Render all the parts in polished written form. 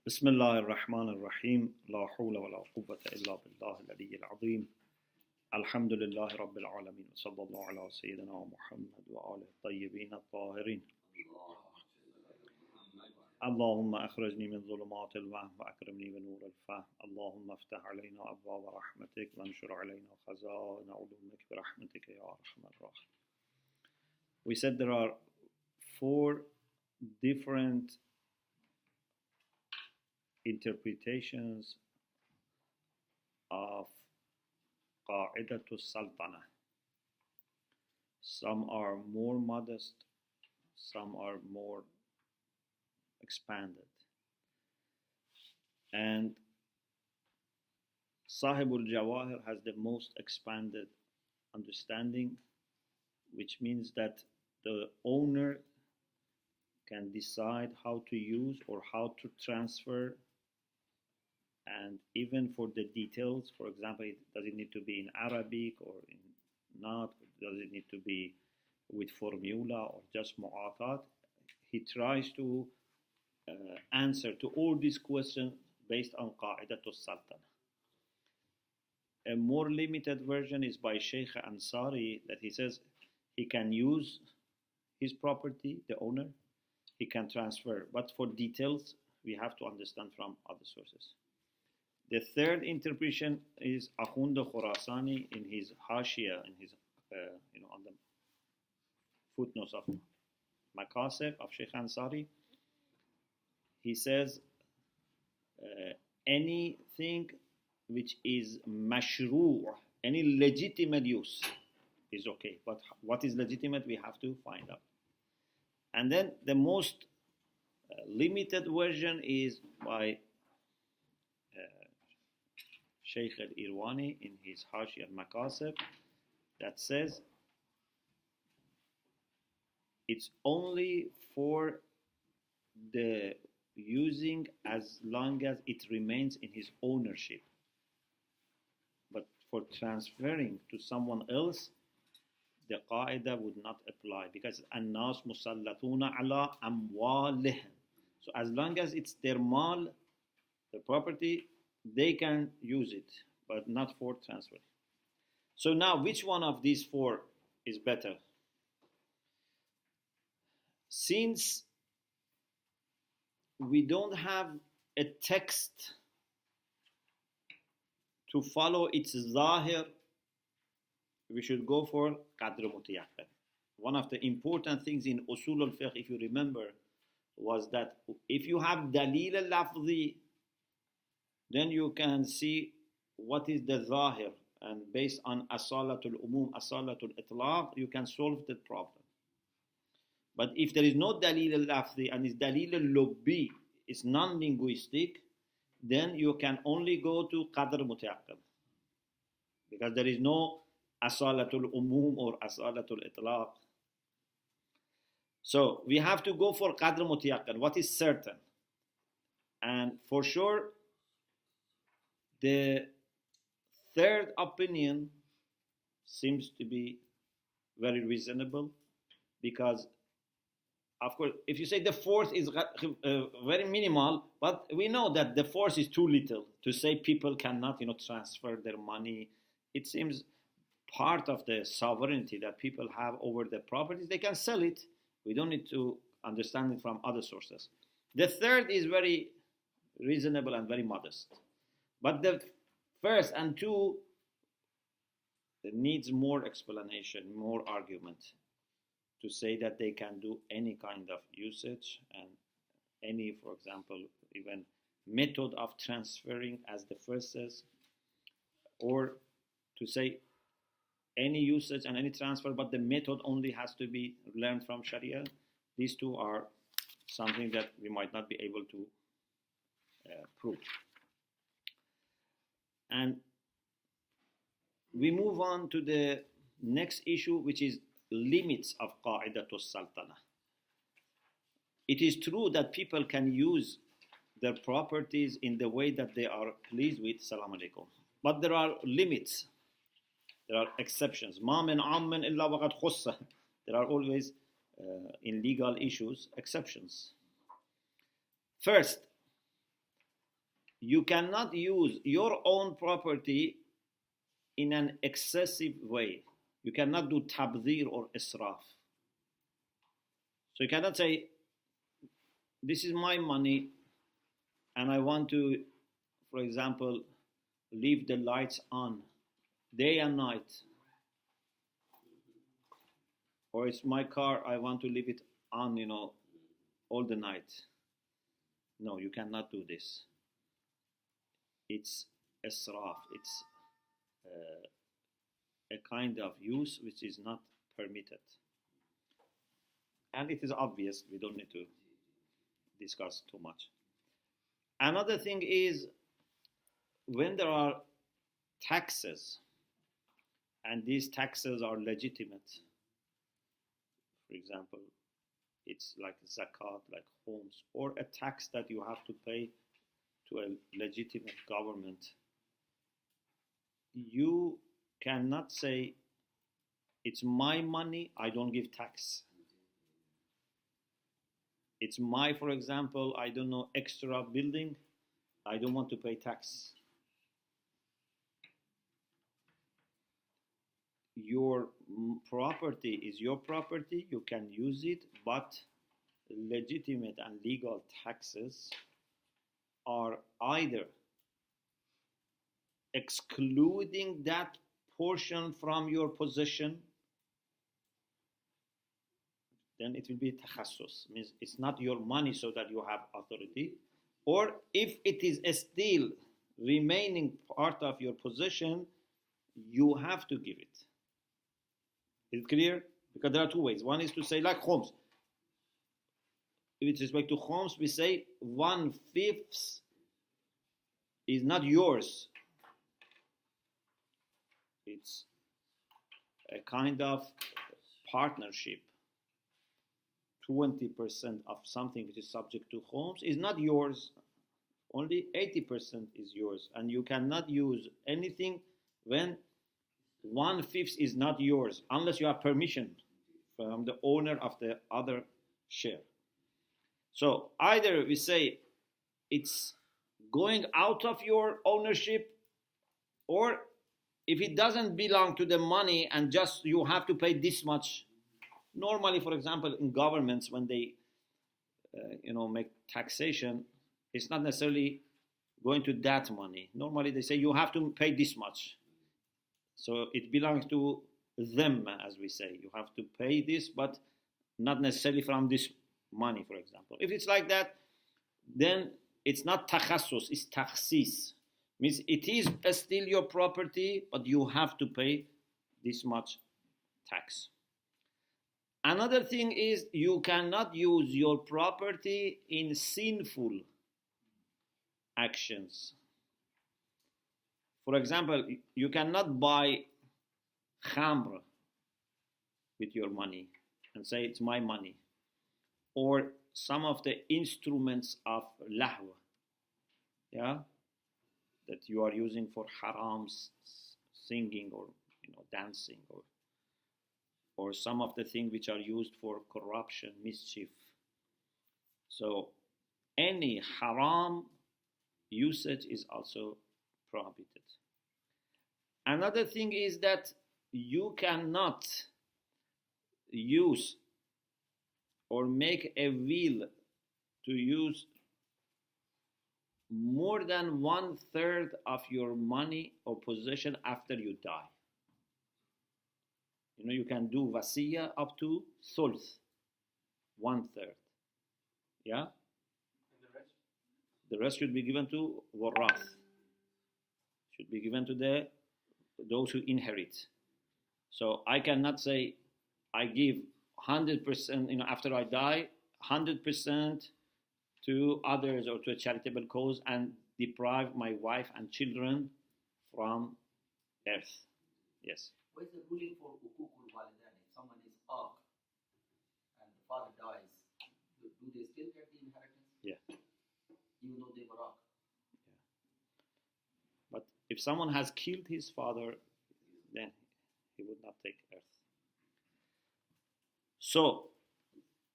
بسم الله الرحمن الرحيم لا حول ولا قوة إلا بالله العلي العظيم الحمد لله رب العالمين صلى الله على سيدنا محمد وآله الطيبين الطاهرين اللهم أخرجني من ظلمات الوهم وأكرمني بنور الفهم اللهم افتح علينا أبواب رحمتك وانشر علينا خزائن علومك برحمتك يا أرحم الراحمين. We said there are four different interpretations of قاعده السلطنه. Some are more modest, some are more expanded. And Sahib al-Jawahir has the most expanded understanding, which means that the owner can decide how to use or how to transfer, and even for the details, for example, does it need to be in Arabic or in not, does it need to be with formula or just mu'atat? He tries to answer to all these questions based on قاعده السلطنه. A more limited version is by Sheikh Ansari, that he says he can use his property, the owner, he can transfer, but for details we have to understand from other sources. The third interpretation is Akhund Khurasani in his Hashia, in his on the footnotes of Makasir of Sheikh Ansari. He says anything which is mashru', any legitimate use is okay, but what is legitimate we have to find out. And then the most limited version is by Sheikh al-Irwani in his Hashi al-Makasir, that says it's only for the using as long as it remains in his ownership. But for transferring to someone else, the qaida would not apply, because الناس مسلطون على أموالهم. So as long as it's their mal, the property, they can use it, but not for transfer. So now, which one of these four is better? Since we don't have a text to follow its zahir, we should go for qadr mutayaqqan. One of the important things in usul al-fiqh, if you remember, was that if you have dalil al-lafzi, then you can see what is the zahir, and based on asalatul umum, asalatul itlaq, you can solve the problem. But if there is no dalil al-lafzi and it's dalil al-lubbi, it's non-linguistic, then you can only go to qadr mutayaqqan, because there is no asalatul umum or asalatul itlaq. So we have to go for qadr mutayaqqan, what is certain. And for sure, the third opinion seems to be very reasonable, because of course if you say the fourth is very minimal, but we know that the fourth is too little to say people cannot transfer their money. It seems part of the sovereignty that people have over the properties, they can sell it. We don't need to understand it from other sources. The third is very reasonable and very modest. But the first and two, it needs more explanation, more argument to say that they can do any kind of usage and any, for example, even method of transferring, as the first says, or to say any usage and any transfer, but the method only has to be learned from Sharia. These two are something that we might not be able to prove. And we move on to the next issue, which is limits of Qa'idatul Sultana. It is true that people can use their properties in the way that they are pleased with, Salam alaikum. But there are limits, there are exceptions. Ma min ammin illa waqad khussa. There are always, in legal issues, exceptions. First, you cannot use your own property in an excessive way. You cannot do tabdhir or israf. So you cannot say, this is my money and I want to, for example, leave the lights on day and night. Or it's my car, I want to leave it on, all the night. No, you cannot do this. It's israf. It's a kind of use which is not permitted. And it is obvious, we don't need to discuss too much. Another thing is when there are taxes, and these taxes are legitimate. For example, it's like zakat, like homes, or a tax that you have to pay to a legitimate government. You cannot say, it's my money, I don't give tax. It's my, for example, I don't know, extra building, I don't want to pay tax. Your property is your property, you can use it, but legitimate and legal taxes are either excluding that portion from your possession, then it will be takhassus, means it's not your money so that you have authority, or if it is still remaining part of your possession, you have to give it. Is it clear? Because there are two ways. One is to say like homes. With respect to homes, we say 1/5 is not yours. It's a kind of partnership. 20% of something which is subject to homes is not yours. Only 80% is yours. And you cannot use anything when 1/5 is not yours, unless you have permission from the owner of the other share. So either we say it's going out of your ownership, or if it doesn't belong to the money and just you have to pay this much. Normally, for example, in governments, when they make taxation, it's not necessarily going to that money. Normally they say you have to pay this much. So it belongs to them, as we say. You have to pay this, but not necessarily from this money, for example. If it's like that, then it's not takhassus, it's takhsis. Means it is still your property, but you have to pay this much tax. Another thing is you cannot use your property in sinful actions. For example, you cannot buy khamr with your money and say it's my money. Or some of the instruments of lahw, that you are using for haram, singing or dancing, or some of the things which are used for corruption, mischief. So any haram usage is also prohibited. Another thing is that you cannot use or make a will to use more than 1/3 of your money or possession after you die. You can do wasiya up to thulth, 1/3. Yeah? And the rest? The rest should be given to warath. Should be given to those who inherit. So I cannot say I give 100%, after I die, 100% to others or to a charitable cause and deprive my wife and children from earth. Yes. What is the ruling for hukukul walidain? If someone is ark and the father dies, do they still get the inheritance? Yeah. Even though they were ark? Yeah. But if someone has killed his father, then he would not take earth. So,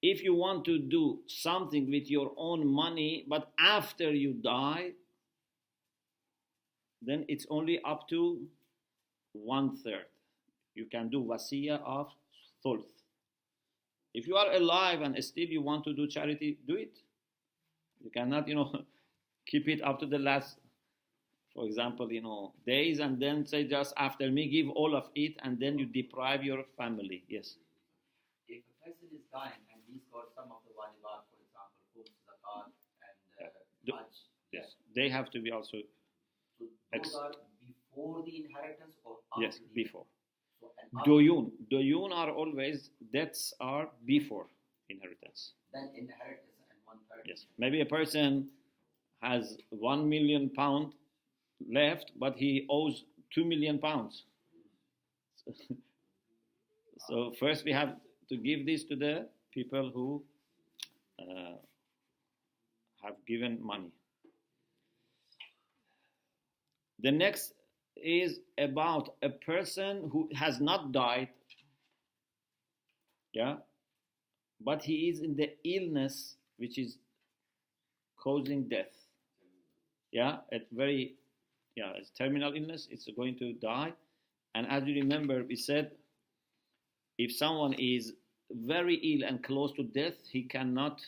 if you want to do something with your own money, but after you die, then it's only up to 1/3. You can do wasiyah of thulth. If you are alive and still you want to do charity, do it. You cannot, keep it up to the last, for example, days, and then say just after me give all of it, and then you deprive your family. Yes. If a person is dying and he's got some of the wajibat, for example, khums, zakat, and hajj, yes, they have to be also. So those are before the inheritance or after? Yes, before. So, Doyun are always, debts are before inheritance. Then inheritance and 1/3. Yes. Maybe a person has £1 million left, but he owes £2 million. So first we have to give this to the people who have given money. The next is about a person who has not died, but he is in the illness which is causing death. It's terminal illness, it's going to die. And as you remember, we said if someone is very ill and close to death, he cannot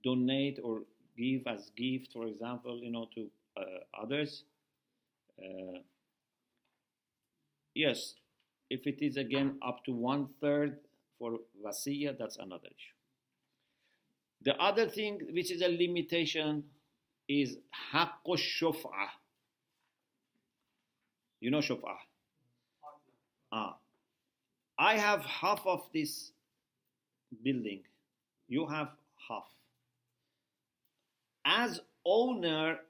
donate or give as gift, for example, to others. Yes, if it is again up to 1/3 for wasiyah, that's another issue. The other thing which is a limitation is haqqu shuf'ah. You know shuf'ah? I have half of this building. You have half. As owner,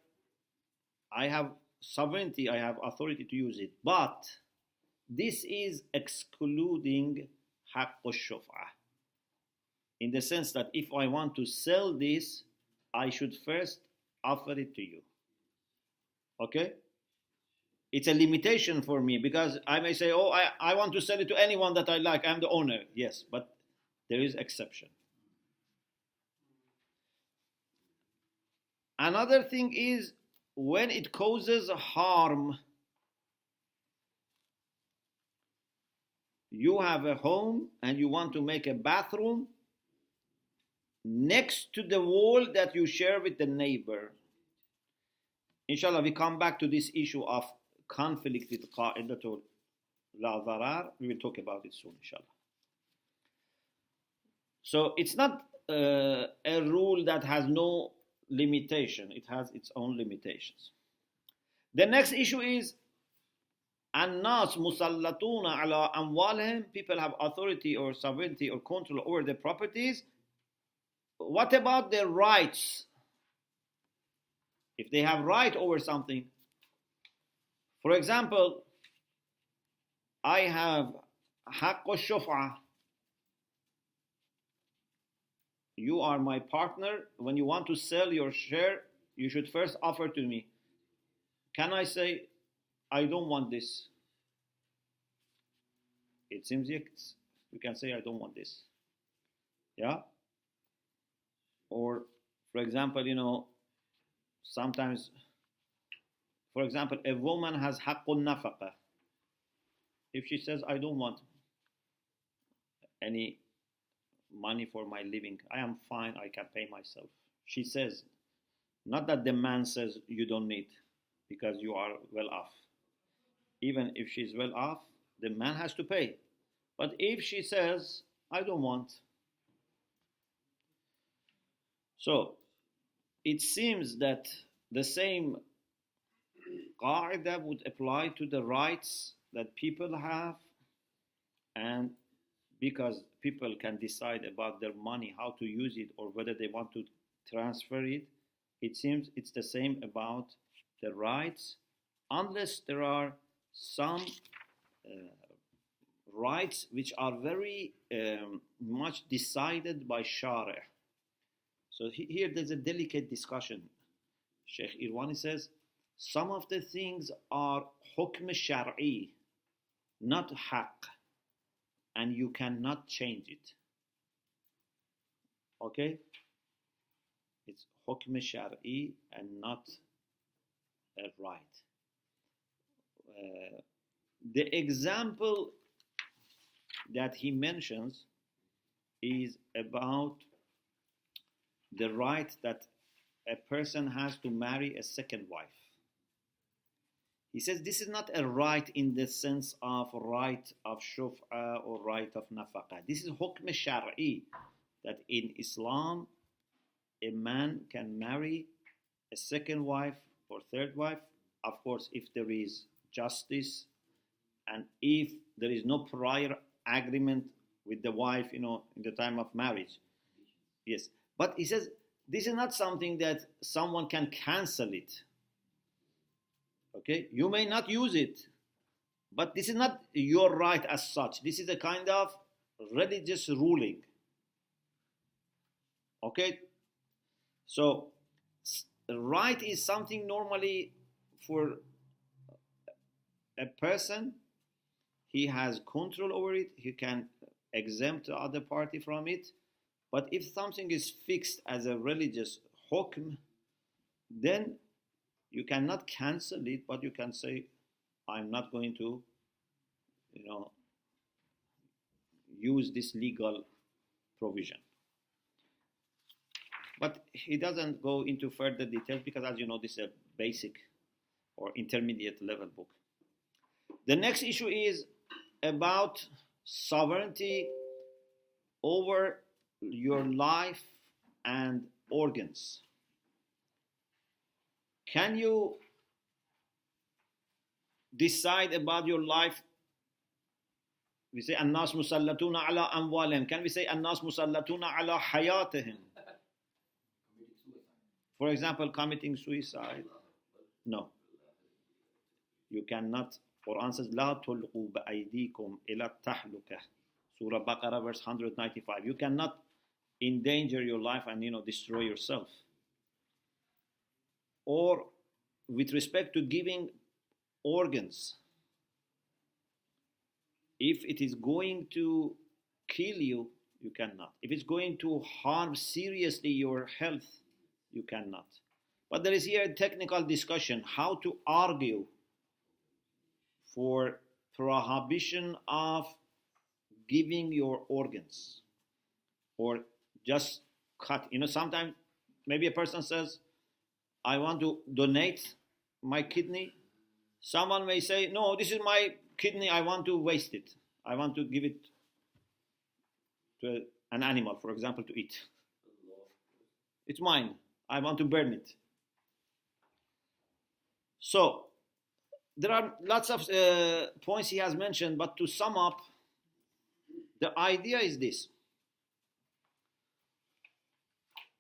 I have sovereignty, I have authority to use it. But this is excluding haqqu shuf'ah. In the sense that if I want to sell this, I should first offer it to you. Okay? It's a limitation for me because I may say, I want to sell it to anyone that I like. I'm the owner. Yes, but there is exception. Another thing is when it causes harm. You have a home and you want to make a bathroom next to the wall that you share with the neighbor. Inshallah, we come back to this issue of conflict with qa'idatul la dharar. We will talk about it soon, inshallah. So it's not a rule that has no limitation. It has its own limitations. The next issue is الناس مسلطون على أموالهم. People have authority or sovereignty or control over their properties. What about their rights? If they have right over something, for example, I have haqqu shuf'ah. You are my partner. When you want to sell your share, you should first offer to me. Can I say, I don't want this? It seems you can say, I don't want this. Yeah? Or, for example, sometimes, for example, a woman has haqqun nafaqa. If she says, I don't want any money for my living, I am fine, I can pay myself. She says, not that the man says you don't need because you are well off. Even if she's well off, the man has to pay. But if she says, I don't want. So, it seems that the same قاعده would apply to the rights that people have, and because people can decide about their money, how to use it, or whether they want to transfer it, it seems it's the same about the rights, unless there are some rights which are very much decided by Shari'. So here there's a delicate discussion. Sheikh Irwani says, some of the things are hukm shar'i, not haqq, and you cannot change it. Okay? It's hukm shar'i and not a right. The example that he mentions is about the right that a person has to marry a second wife. He says this is not a right in the sense of right of shuf'a or right of nafaqa. This is hukm shar'i, that in Islam a man can marry a second wife or third wife, of course, if there is justice and if there is no prior agreement with the wife, in the time of marriage. Yes. But he says this is not something that someone can cancel it. Okay? You may not use it, but this is not your right as such. This is a kind of religious ruling. Okay? So, right is something normally for a person, he has control over it, he can exempt the other party from it. But if something is fixed as a religious hukm, then you cannot cancel it, but you can say, I'm not going to, use this legal provision. But he doesn't go into further details because, as you know, this is a basic or intermediate level book. The next issue is about sovereignty over your life and organs. Can you decide about your life? We say الناس مسلطون على أموالهم. Can we say الناس مسلطون على حياتهم? For example, committing suicide. No. You cannot. Quran says لا تلقوا بأيديكم إلى التهلكة. Surah Baqarah verse 195. You cannot endanger your life and destroy yourself. Or with respect to giving organs, if it is going to kill you, you cannot. If it's going to harm seriously your health, you cannot. But there is here a technical discussion how to argue for prohibition of giving your organs or just cut. Sometimes maybe a person says, I want to donate my kidney. Someone may say, no, this is my kidney, I want to waste it. I want to give it to an animal, for example, to eat. It's mine. I want to burn it. So, there are lots of points he has mentioned, but to sum up, the idea is this.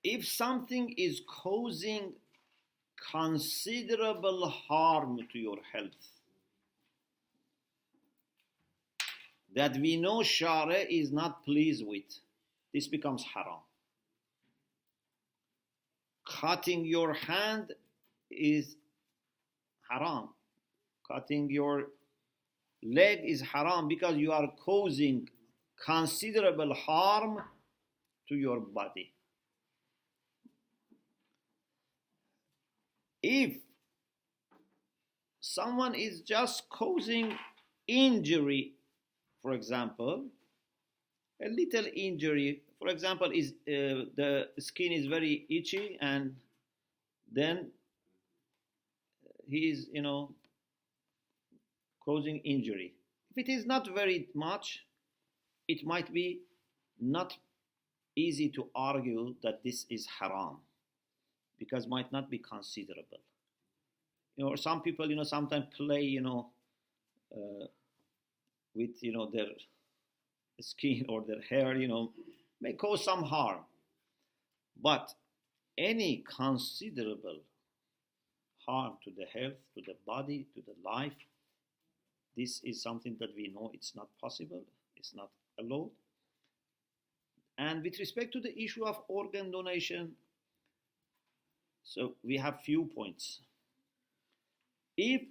If something is causing considerable harm to your health, that we know Sharia is not pleased with, this becomes haram. Cutting your hand is haram. Cutting your leg is haram because you are causing considerable harm to your body. If someone is just causing injury, for example, a little injury, for example, is the skin is very itchy and then he is, causing injury. If it is not very much, it might be not easy to argue that this is haram because might not be considerable. Or some people, sometimes play, with, their skin or their hair, may cause some harm. But any considerable harm to the health, to the body, to the life, this is something that we know it's not possible, it's not allowed. And with respect to the issue of organ donation, so we have few points. If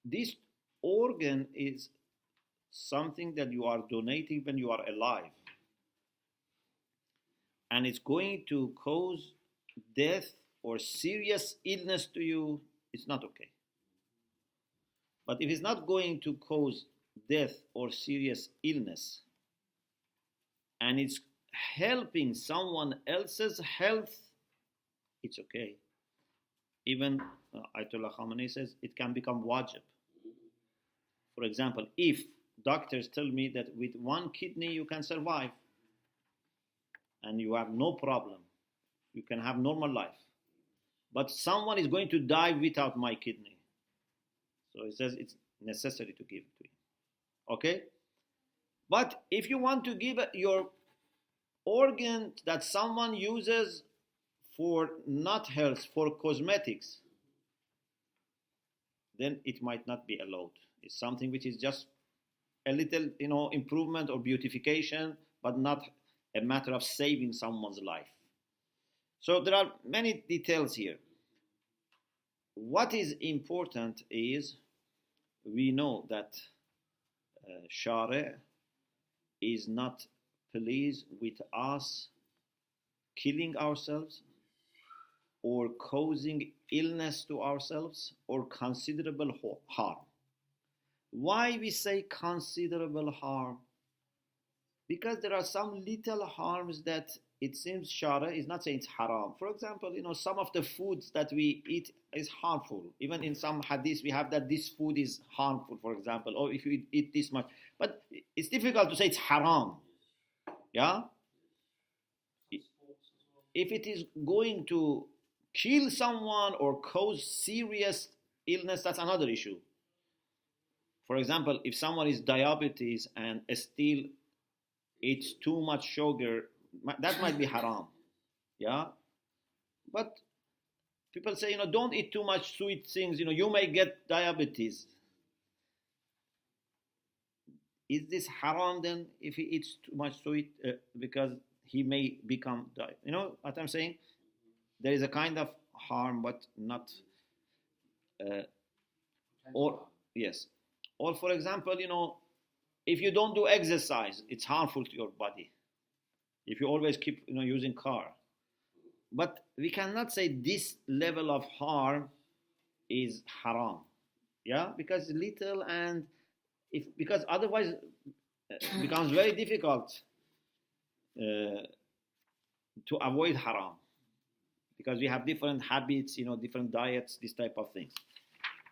this organ is something that you are donating when you are alive, and it's going to cause death or serious illness to you, it's not okay. But if it's not going to cause death or serious illness, and it's helping someone else's health, it's okay. Even Ayatollah Khamenei says it can become wajib. For example, if doctors tell me that with one kidney you can survive and you have no problem, you can have normal life, but someone is going to die without my kidney, so he says it's necessary to give it to you. Okay? But if you want to give your organ that someone uses for not health, for cosmetics, then it might not be allowed. It's something which is just a little, improvement or beautification, but not a matter of saving someone's life. So there are many details here. What is important is we know that Sharia is not pleased with us killing ourselves or causing illness to ourselves or considerable harm. Why we say considerable harm? Because there are some little harms that it seems Sharia is not saying it's haram. For example, some of the foods that we eat is harmful. Even in some hadiths we have that this food is harmful, for example, or if you eat this much. But it's difficult to say it's haram. Yeah? If it is going to kill someone or cause serious illness, that's another issue. For example, if someone is diabetes and still eats too much sugar, that might be haram. Yeah? But people say, don't eat too much sweet things, you may get diabetes. Is this haram then if he eats too much sweet because he may become diabetic? You know what I'm saying? There is a kind of harm, but not. Or yes, or for example, if you don't do exercise, it's harmful to your body. If you always keep using car, but we cannot say this level of harm is haram. Yeah, because little and because otherwise it becomes very difficult to avoid haram, because we have different habits, different diets, this type of things.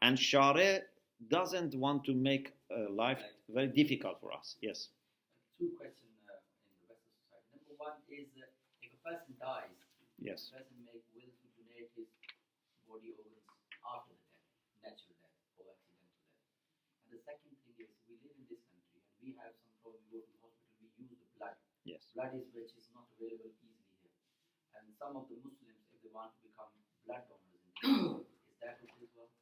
And Sharia doesn't want to make life very difficult for us. Yes. Two questions in the Western society. Number one is if a person dies, yes, the person may will to donate his body organs after the death, natural death or accidental death. And the second thing is we live in this country and we have some problem. We go to the hospital, we use the blood. Yes. Blood is which is not available easily here. And some of the Muslims, if they want to become blood donors, is that okay as well?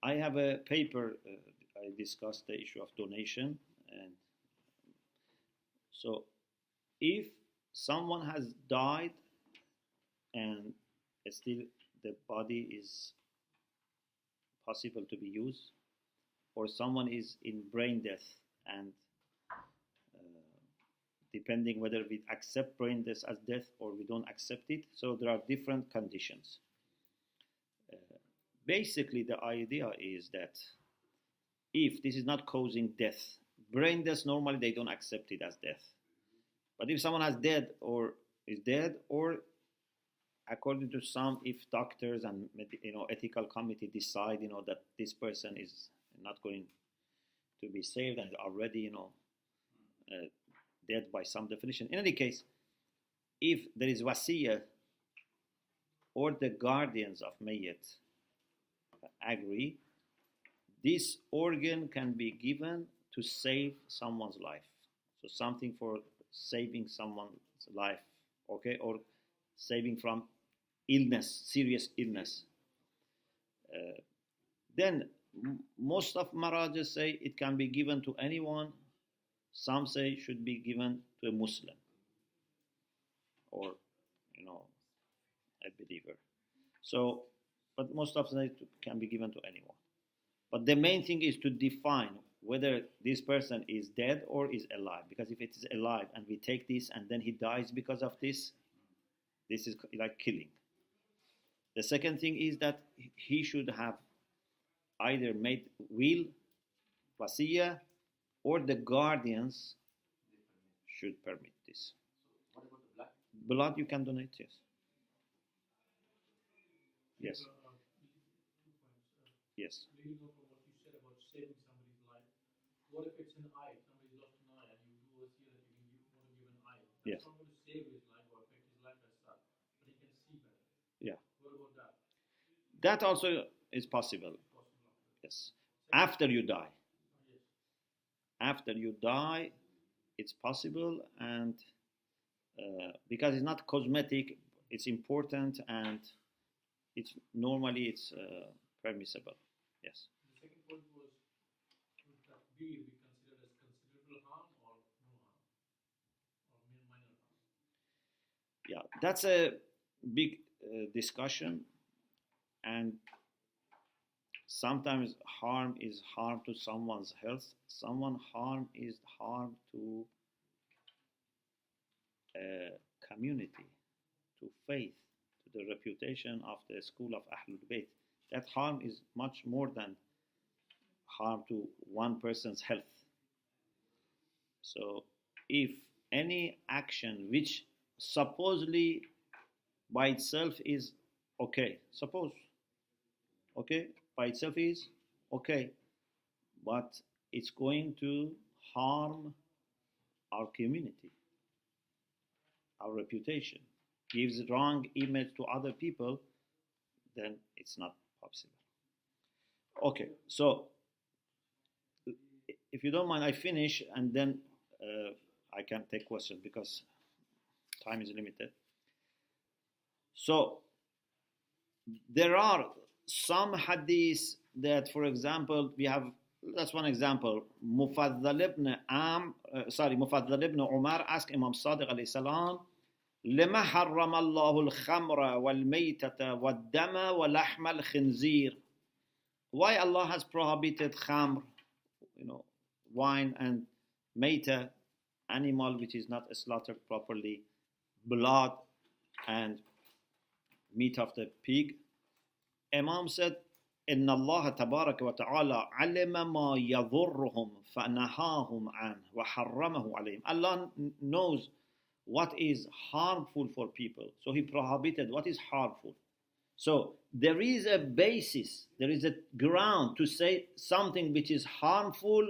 I have a paper, I discussed the issue of donation, and so if someone has died and still the body is possible to be used, or someone is in brain death and depending whether we accept brain death as death or we don't accept it, so there are different conditions. Basically, the idea is that if this is not causing death, brain death normally they don't accept it as death. But if someone has dead or is dead, or according to some, if doctors and ethical committee decide that this person is not going to be saved and already dead by some definition. In any case, if there is wasiyah or the guardians of Mayyit agree, this organ can be given to save someone's life. So something for saving someone's life, okay, or saving from illness, serious illness. Then most of Marajas say it can be given to anyone. Some say it should be given to a Muslim or a believer. So, but most of them it can be given to anyone. But the main thing is to define whether this person is dead or is alive. Because if it is alive and we take this and then he dies because of this is like killing. The second thing is that he should have either made will, wasiya, or the guardians should permit this. What about the blood? Blood you can donate, yes. Yes. Two points. Yes. Leading on from what you said about saving somebody's life, what if it's an eye? Somebody's lost an eye and you do a seal that you want to give an eye. That's Yes. not going to save his life or affect his life as such, but he can see better. Yeah. What about that? That also is possible. Yes. After you die. Yes. After you die, it's possible, and because it's not cosmetic, it's important, and it's normally permissible. Yes. The second point was, would that be considered as considerable harm or no harm? Or minor harm? Yeah, that's a big discussion, and sometimes harm is harm to someone's health. Someone harm is harm to a community, to faith, to the reputation of the school of Ahlul Bayt. That harm is much more than harm to one person's health. So if any action which supposedly by itself is okay, suppose, okay, by itself is okay, but it's going to harm our community, our reputation, gives wrong image to other people, then it's not possible. Okay, so if you don't mind, I finish and then I can take questions because time is limited. So there are some hadiths that, for example, we have. That's one example. Mufaddal ibn Umar asked Imam Sadiq alayhi salam, لما حرم الله الخمر والميتة والدم ولحم الخنزير. Why Allah has prohibited khamr, wine, and meita, animal which is not slaughtered properly, blood and meat of the pig. Imam said, إن الله تبارك وتعالى علم ما يضرهم فنهاهم عنه وحرمه عليهم. Allah knows what is harmful for people, so He prohibited what is harmful. So there is a basis, there is a ground to say something which is harmful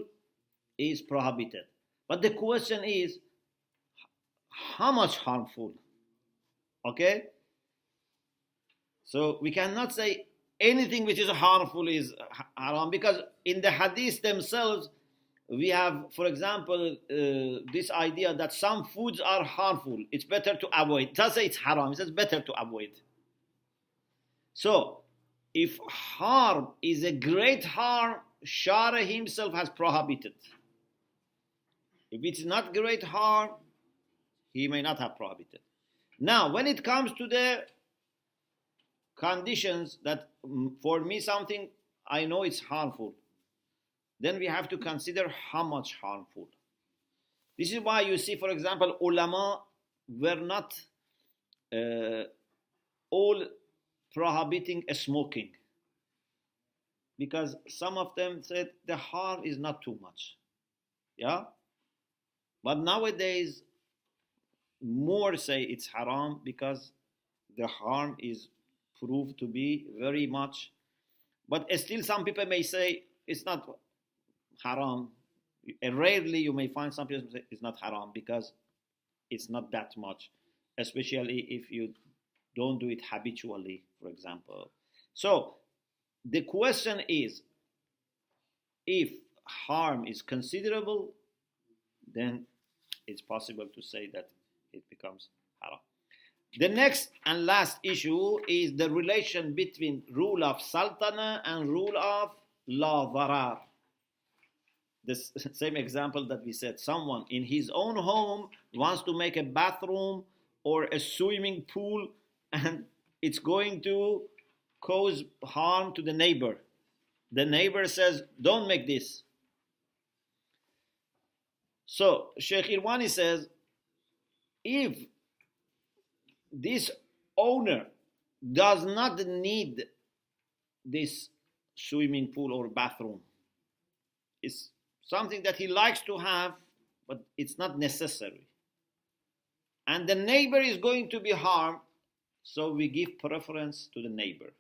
is prohibited. But the question is, how much harmful? Okay? So we cannot say anything which is harmful is haram, because in the hadith themselves we have, for example, this idea that some foods are harmful, it's better to avoid. It doesn't say it's haram, it says better to avoid. So if harm is a great harm, Shara himself has prohibited. If it's not great harm, he may not have prohibited. Now when it comes to the conditions that for me something I know it's harmful, then we have to consider how much harmful. This is why you see, for example, ulama were not all prohibiting smoking, because some of them said the harm is not too much. Yeah? But nowadays more say it's haram because the harm is proved to be very much. But still some people may say it's not haram. Rarely you may find some people say it's not haram because it's not that much, especially if you don't do it habitually, for example. So the question is, if harm is considerable, then it's possible to say that it becomes haram. The next and last issue is the relation between rule of sultana and rule of la dharar. The same example that we said, someone in his own home wants to make a bathroom or a swimming pool, and it's going to cause harm to the neighbor. The neighbor says, don't make this. So Sheikh Irwani says, if this owner does not need this swimming pool or bathroom, it's something that he likes to have, but it's not necessary, and the neighbor is going to be harmed, so we give preference to the neighbor,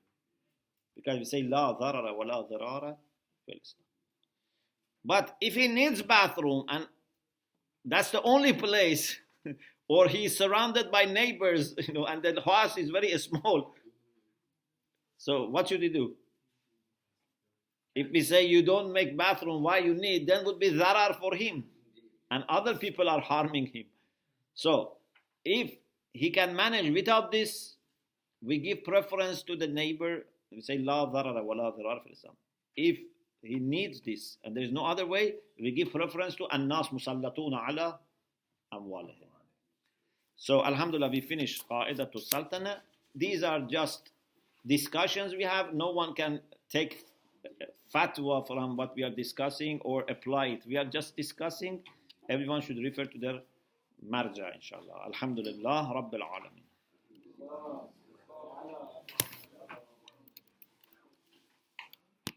because we say la dharara wa la dharara fil Islam. But if he needs bathroom and that's the only place, or he's surrounded by neighbors, and the house is very small, so what should he do? If we say you don't make bathroom, why you need, then would be zarar for him, and other people are harming him. So if he can manage without this, we give preference to the neighbor. We say la dharara wa la dhirar fil Islam. If he needs this and there is no other way, we give preference to an-nas musallatuna ala amwalihim. So alhamdulillah, we finished قاعده السلطنه. These are just discussions we have. No one can take fatwa from what we are discussing or apply it. We are just discussing. Everyone should refer to their marja, inshallah. Alhamdulillah Rabbil Alameen.